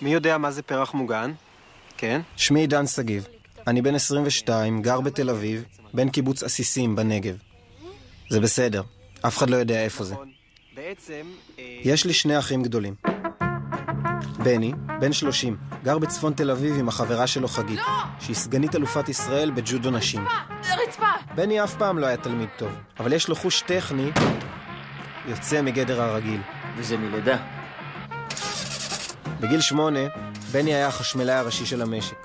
מי יודע מה זה פרח מוגן? כן? שמי עידן סגיב. אני בן 22, גר בתל אביב, בן קיבוץ אסיסים בנגב. זה בסדר, אף אחד לא יודע איפה זה. בעצם... יש לי שני אחים גדולים. בני, בן 30, גר בצפון תל אביב עם החברה שלו חגית, שהיא סגנית אלופת ישראל בג'ודו נשים. רצפה! בני אף פעם לא היה תלמיד טוב, אבל יש לו חוש טכני יוצא מגדר הרגיל. וזה מלידה. בגיל 8, בני היה החשמלאי הראשי של המשק.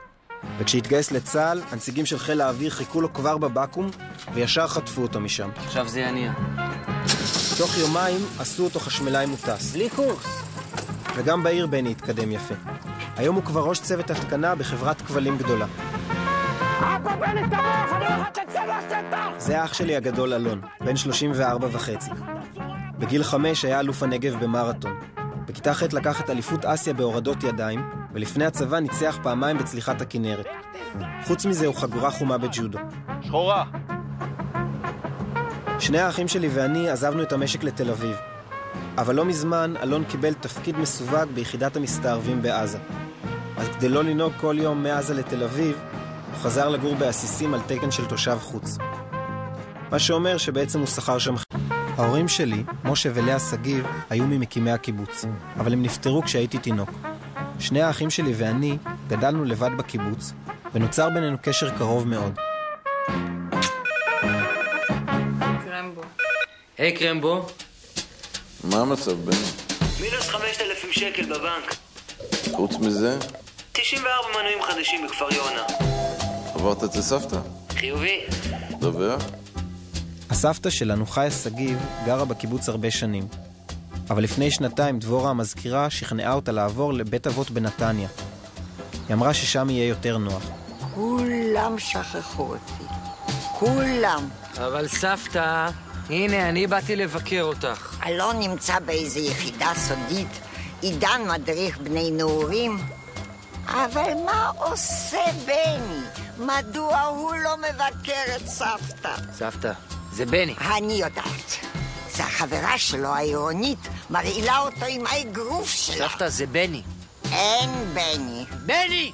וכשהתגייס לצה"ל, הנציגים של חיל האוויר חיכו לו כבר בבקו"ם, וישר חטפו אותו משם. עכשיו זה יניע. תוך יומיים עשו אותו חשמלאי מוטס. בלי קורס. וגם בעיר בני התקדם יפה. היום הוא כבר ראש צוות התקנה בחברת כבלים גדולה. אבא בני תמוך, אני הולך לצבע שטח! זה האח שלי הגדול אלון, בן 34 וחצי. בגיל 5 היה אלוף הנגב במרתון. בכיתה ח' לקח את אליפות אסיה בהורדות ידיים, ולפני הצבא ניצח פעמיים בצליחת הכנרת. חוץ מזה הוא חגורה חומה בג'ודו. שחורה! שני האחים שלי ואני עזבנו את המשק לתל אביב. אבל לא מזמן אלון קיבל תפקיד מסווג ביחידת המסתערבים בעזה. אז כדי לא לנהוג כל יום מעזה לתל אביב, הוא חזר לגור באסיסים על תקן של תושב חוץ. מה שאומר שבעצם הוא שכר שם. ההורים שלי, משה ולאה סגיב, היו ממקימי הקיבוץ, אבל הם נפטרו כשהייתי תינוק. שני האחים שלי ואני גדלנו לבד בקיבוץ, ונוצר בינינו קשר קרוב מאוד. קרמבו. היי קרמבו. מה המצב בני? מינוס 5,000 שקל בבנק. חוץ מזה? 94 מנויים חדשים בכפר יונה. עברת אצל סבתא? חיובי. דבר? הסבתא שלנו, חיה סגיב, גרה בקיבוץ הרבה שנים. אבל לפני שנתיים דבורה המזכירה שכנעה אותה לעבור לבית אבות בנתניה. היא אמרה ששם יהיה יותר נוח. כולם שכחו אותי. כולם. אבל סבתא, הנה אני באתי לבקר אותך. אלון נמצא באיזו יחידה סודית. עידן מדריך בני נעורים. אבל מה עושה בני? מדוע הוא לא מבקר את סבתא? סבתא, זה בני. אני יודעת. זה החברה שלו העירונית, מרעילה אותו עם האגרוף שלה. סבתא, זה בני. אין בני. בני!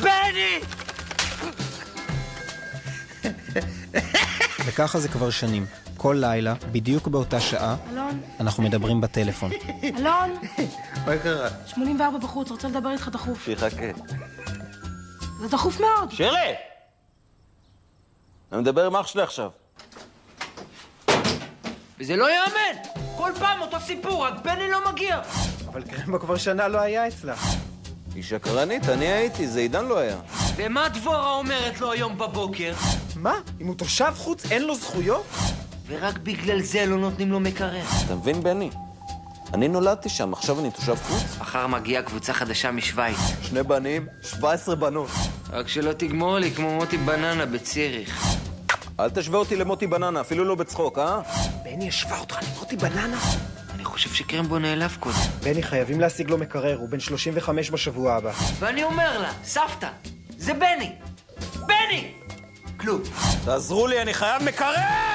בני! וככה זה כבר שנים. כל לילה, בדיוק באותה שעה, אלון? אנחנו מדברים בטלפון. אלון? מה קרה? 84 בחוץ, רוצה לדבר איתך דחוף. שיחכה. זה דחוף מאוד. שירלי! אני מדבר עם אח שלי עכשיו. וזה לא יאמן! כל פעם אותו סיפור, רק בני לא מגיע. אבל קרמבו כבר שנה לא היה אצלה. היא שקרנית, אני הייתי, זה עידן לא היה. ומה דבורה אומרת לו היום בבוקר? מה? אם הוא תושב חוץ אין לו זכויות? ורק בגלל זה לא נותנים לו מקרר. אתה מבין בני? אני נולדתי שם, עכשיו אני תושב חוץ. מחר מגיעה קבוצה חדשה משוויץ. 2 בנים, 17 בנות. רק שלא תגמור לי כמו מוטי בננה בציריך. אל תשווה אותי למוטי בננה, אפילו לא בצחוק, אה? בני השווה אותך למוטי בננה. אני חושב שקרמבו נעלב קודם. בני, חייבים להשיג לו מקרר, הוא בן 35 בשבוע הבא. ואני אומר לה, סבתא, זה בני! בני! כלום. תעזרו לי, אני חייב מקרר!